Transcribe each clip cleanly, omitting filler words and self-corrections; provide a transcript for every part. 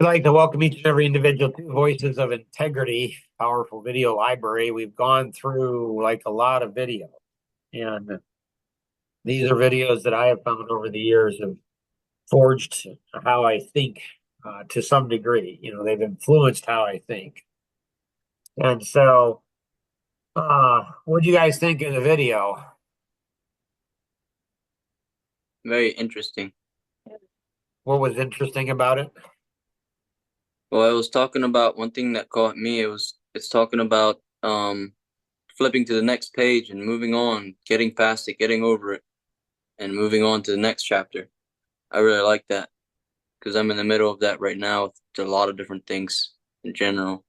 I'd like to welcome each and every individual to Voices of Integrity, powerful video library. We've gone through like a lot of video, and these are videos that I have found over the years have forged how I think to some degree. They've influenced how I think. And so, what do you guys think of the video? Very interesting. What was interesting about it? Well, I was talking about one thing that caught me. It's talking about flipping to the next page and moving on, getting past it, getting over it, and moving on to the next chapter. I really like that because I'm in the middle of that right now with a lot of different things in general.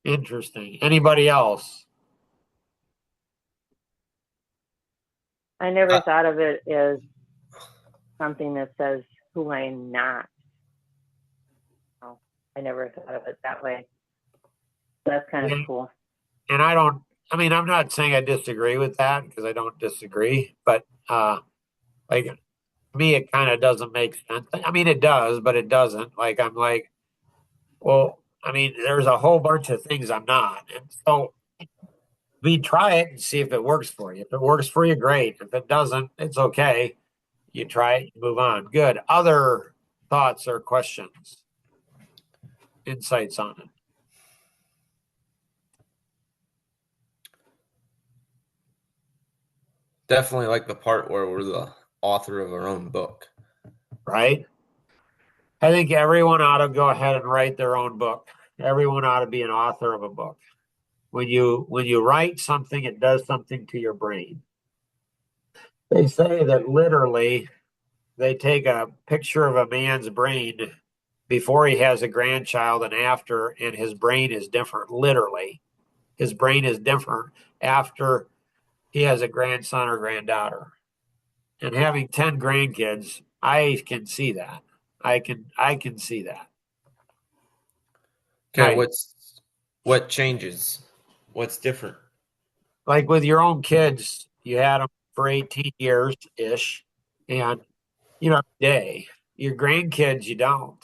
Interesting. Anybody else? I never thought of it as something that says who I'm not. No, I never thought of it that way. That's kind of And cool. I'm not saying I disagree with that because I don't disagree, but like to me, it kind of doesn't make sense. I mean, it does, but it doesn't. Like, I'm like, well, there's a whole bunch of things I'm not. And so we try it and see if it works for you. If it works for you, great. If it doesn't, it's okay. You try it, you move on. Good. Other thoughts or questions, insights on it, Definitely like the part where we're the author of our own book. right? I think everyone ought to go ahead and write their own book. Everyone ought to be an author of a book. When you write something, it does something to your brain. They say that literally they take a picture of a man's brain before he has a grandchild and after, and his brain is different. Literally, his brain is different after he has a grandson or granddaughter. And having 10 grandkids, I can see that. I can see that. Okay, Now, what changes? What's different? like with your own kids, you had them for 18 years ish, and day. Your grandkids, you don't.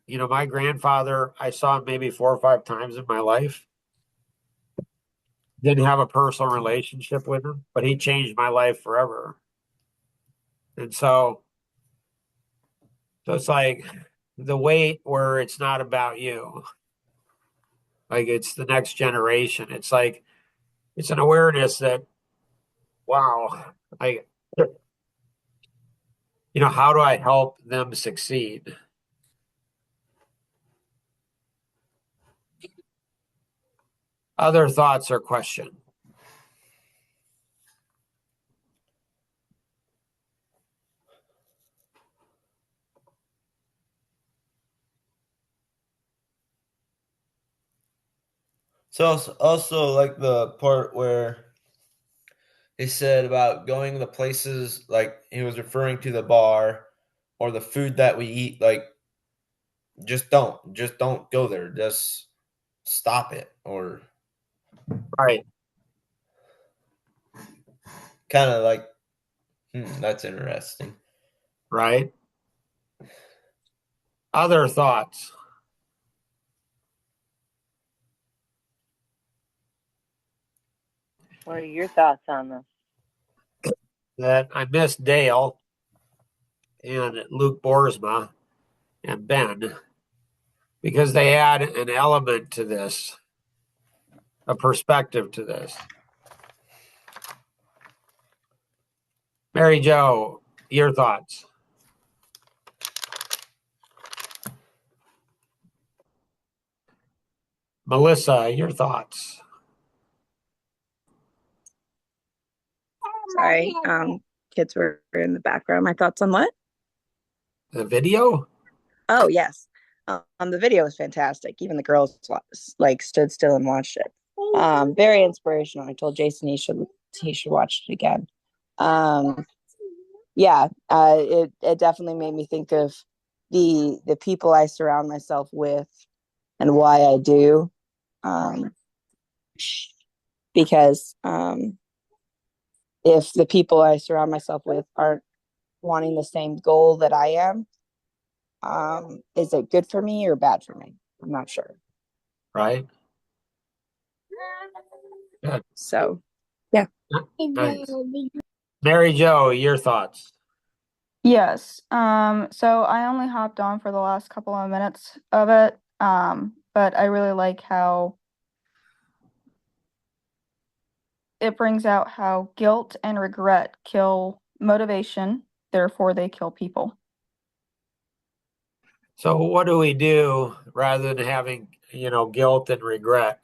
My grandfather, I saw him maybe 4 or 5 times in my life. Didn't have a personal relationship with him, but he changed my life forever. And so it's like the weight where it's not about you, like it's the next generation. It's like it's an awareness that, wow, I, how do I help them succeed? Other thoughts or questions? So also like the part where he said about going to the places, like he was referring to the bar or the food that we eat, like just don't go there. Just stop it, or Right, kind of like, that's interesting. right. Other thoughts? What are your thoughts on this? That I miss Dale and Luke Boersma and Ben because they add an element to this, a perspective to this. Mary Jo, your thoughts? Melissa, your thoughts? Sorry, kids were in the background. My thoughts on what? The video? Oh, yes. The video was fantastic. Even the girls like stood still and watched it. Very inspirational. I told Jason he should watch it again. Um, yeah, it definitely made me think of the people I surround myself with and why I do. Um, because if the people I surround myself with aren't wanting the same goal that I am. Is it good for me or bad for me? I'm not sure. Right? Good. So Nice. Mary Jo, your thoughts? Yes. So I only hopped on for the last couple of minutes of it. But I really like how it brings out how guilt and regret kill motivation, therefore they kill people. So what do we do rather than having, guilt and regret?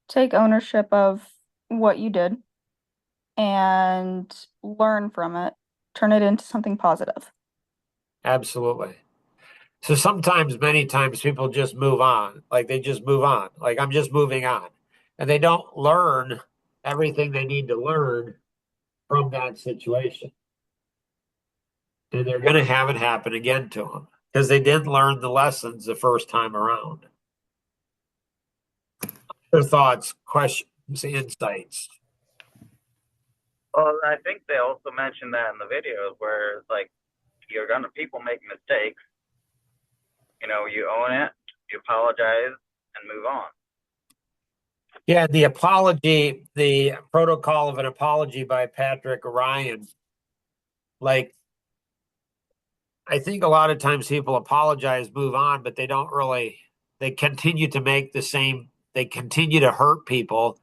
Take ownership of what you did and learn from it, turn it into something positive. Absolutely. So sometimes, many times, people just move on. Like they just move on. Like I'm just moving on. And they don't learn everything they need to learn from that situation. And they're going to have it happen again to them because they didn't learn the lessons the first time around. Their thoughts, questions, insights. Well, I think they also mentioned that in the videos where it's like people make mistakes. You own it, you apologize, and move on. Yeah, the protocol of an apology by Patrick Ryan. Like, I think a lot of times people apologize, move on, but they continue to they continue to hurt people.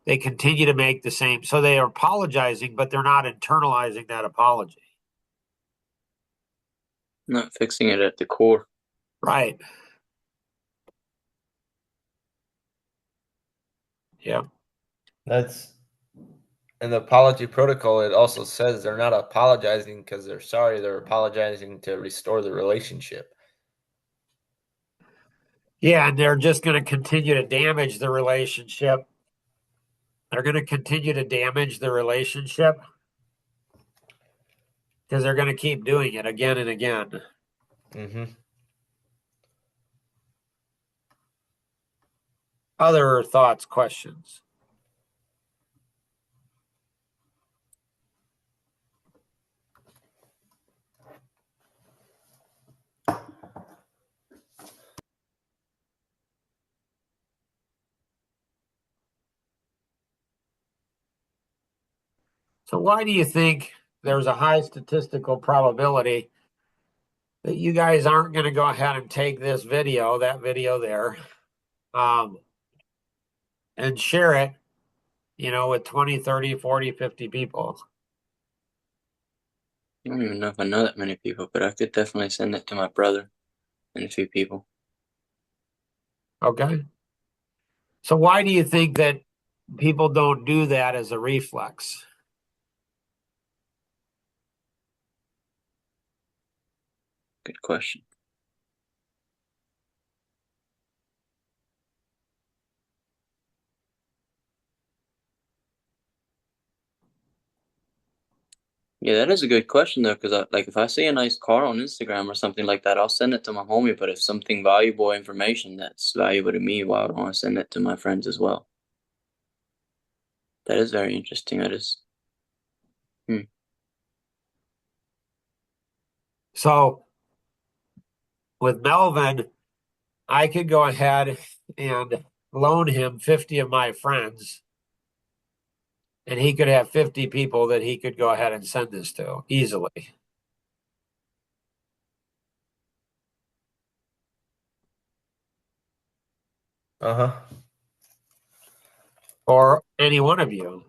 They continue to make the same. So they are apologizing, but they're not internalizing that apology. Not fixing it at the core. Right. Yeah. That's in the apology protocol. It also says they're not apologizing because they're sorry. They're apologizing to restore the relationship. Yeah, and they're just going to continue to damage the relationship. They're going to continue to damage the relationship because they're going to keep doing it again and again. Mm-hmm. Other thoughts, questions? So why do you think there's a high statistical probability that you guys aren't going to go ahead and take that video there, and share it, with 20, 30, 40, 50 people? I don't even know if I know that many people, but I could definitely send it to my brother and a few people. Okay. So why do you think that people don't do that as a reflex? Good question. Yeah, that is a good question though, because if I see a nice car on Instagram or something like that, I'll send it to my homie. But if something valuable information that's valuable to me, why would I want to send it to my friends as well? That is very interesting. That is. So with Melvin, I could go ahead and loan him 50 of my friends, and he could have 50 people that he could go ahead and send this to easily. Uh-huh. Or any one of you.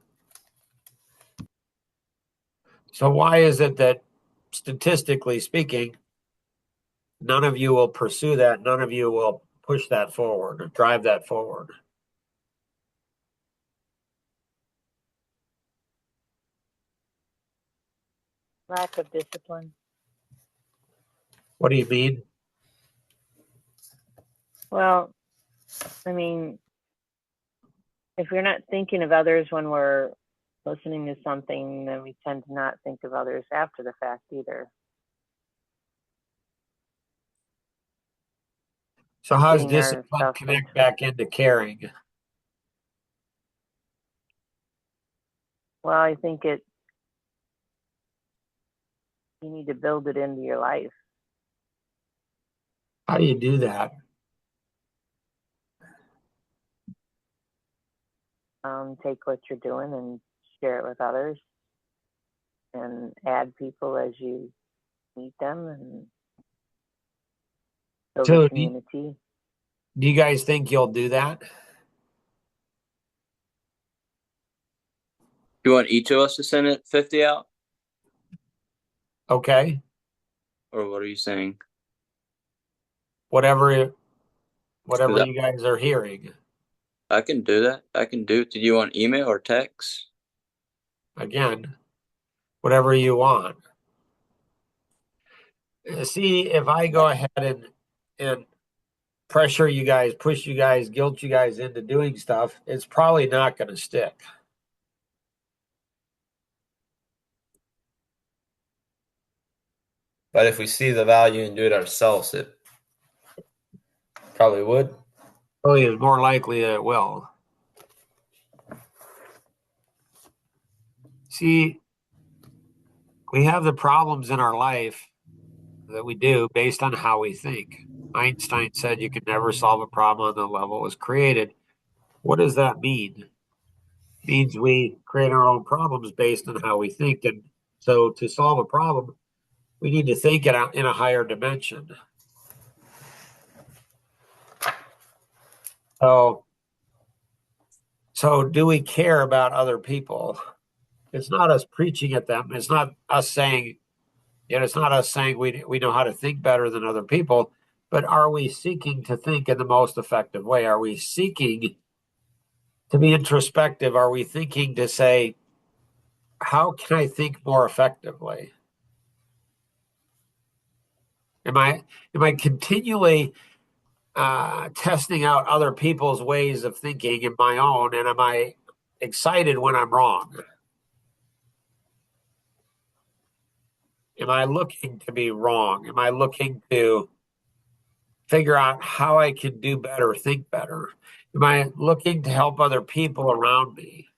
So why is it that, statistically speaking, none of you will pursue that? None of you will push that forward or drive that forward? Lack of discipline. What do you mean? Well, I mean, if we're not thinking of others when we're listening to something, then we tend to not think of others after the fact either. So how does Getting our discipline stuff connect into- back into caring? Well, I think you need to build it into your life. How do you do that? Take what you're doing and share it with others, and add people as you meet them, and build So a do you, community. do you guys think you'll do that? You want each of us to send it 50 out, Okay. or what are you saying? Whatever 'Cause you guys are hearing. I can do that. I can do it. Did you want email or text? Again, whatever you want. See, if I go ahead and pressure you guys, push you guys, guilt you guys into doing stuff, it's probably not going to stick. But if we see the value and do it ourselves, it probably would. Probably is more likely that it will. See, we have the problems in our life that we do based on how we think. Einstein said you can never solve a problem on the level it was created. What does that mean? It means we create our own problems based on how we think. And so to solve a problem, we need to think it out in a higher dimension. So do we care about other people? It's not us preaching at them. It's not us saying, it's not us saying we know how to think better than other people, but are we seeking to think in the most effective way? Are we seeking to be introspective? Are we thinking to say, how can I think more effectively? Am I continually testing out other people's ways of thinking and my own, and am I excited when I'm wrong? Am I looking to be wrong? Am I looking to figure out how I can do better, think better? Am I looking to help other people around me?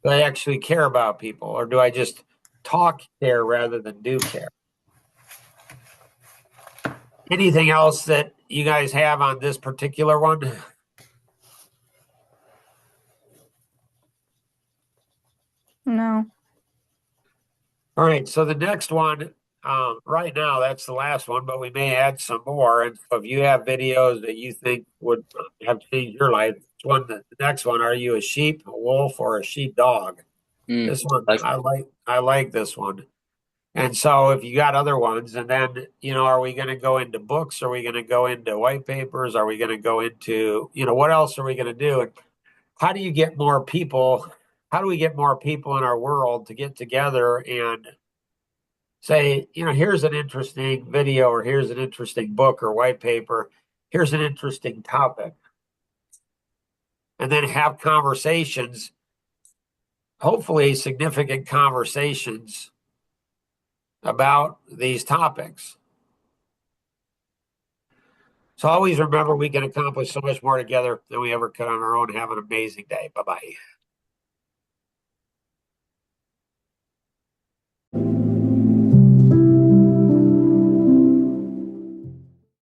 Do I actually care about people, or do I just talk care rather than do care? Anything else that you guys have on this particular one? No. All right, so the next one, right now, that's the last one, but we may add some more. And so if you have videos that you think would have changed your life, the next one, are you a sheep, a wolf, or a sheepdog? This one, Like, I like this one. And so if you got other ones, and then, are we going to go into books? Are we going to go into white papers? Are we going to go into, what else are we going to do? And how do you get more people? How do we get more people in our world to get together and say, here's an interesting video, or here's an interesting book or white paper, here's an interesting topic, and then have conversations, hopefully significant conversations about these topics. So always remember, we can accomplish so much more together than we ever could on our own. Have an amazing day. Bye-bye.